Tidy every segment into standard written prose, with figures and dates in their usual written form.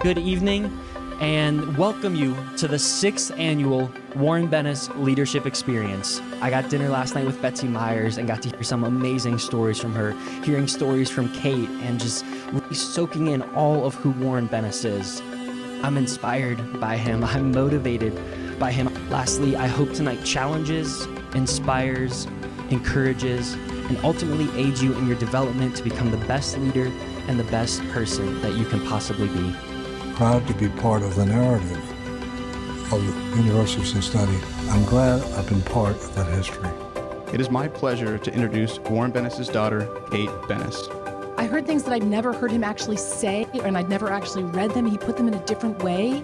Good evening, and welcome you to the 6th annual Warren Bennis Leadership Experience. I got dinner last night with Betsy Myers and got to hear some amazing stories from her, hearing stories from Kate, and just really soaking in all of who Warren Bennis is. I'm inspired by him. I'm motivated by him. Lastly, I hope tonight challenges, inspires, encourages, and ultimately aids you in your development to become the best leader and the best person that you can possibly be. Proud to be part of the narrative of the University of Cincinnati. I'm glad I've been part of that history. It is my pleasure to introduce Warren Bennis' daughter, Kate Bennis. I heard things that I'd never heard him actually say, and I'd never actually read them. He put them in a different way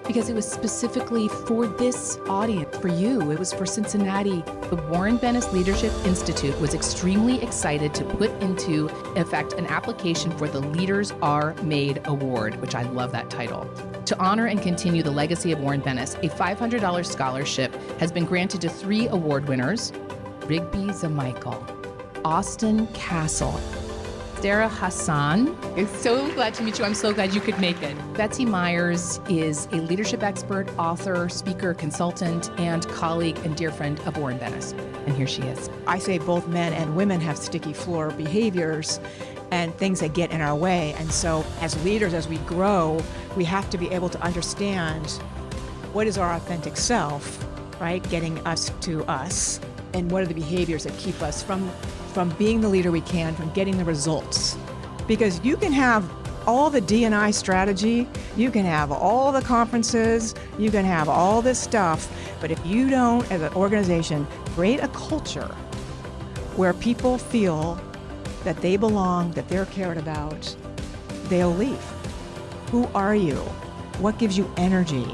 because it was specifically for this audience, for you. It was for Cincinnati. The Warren Bennis Leadership Institute was extremely excited to put into effect an application for the Leaders Are Made Award, which I love that title. To honor and continue the legacy of Warren Bennis, a $500 scholarship has been granted to 3 award winners: Rigby Zamichael, Austin Castle, Sarah Hassan. I'm so glad to meet you. I'm so glad you could make it. Betsy Myers is a leadership expert, author, speaker, consultant, and colleague and dear friend of Warren Bennis. And here she is. I say both men and women have sticky floor behaviors and things that get in our way. And so as leaders, as we grow, we have to be able to understand what is our authentic self, right? Getting us to us. And what are the behaviors that keep us from being the leader we can, from getting the results. Because you can have all the D&I strategy, you can have all the conferences, you can have all this stuff, but if you don't, as an organization, create a culture where people feel that they belong, that they're cared about, they'll leave. Who are you? What gives you energy?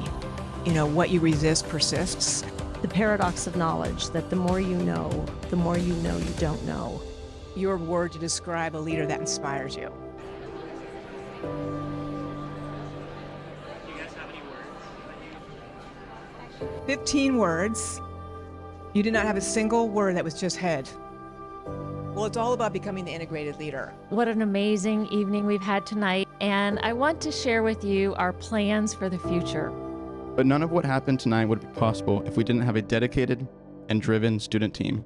What you resist persists. The paradox of knowledge, that the more you know you don't know. Your word to describe a leader that inspires you. Do you guys have any words? 15 words. You did not have a single word that was just head. Well, it's all about becoming the integrated leader. What an amazing evening we've had tonight, and I want to share with you our plans for the future. But none of what happened tonight would be possible if we didn't have a dedicated and driven student team.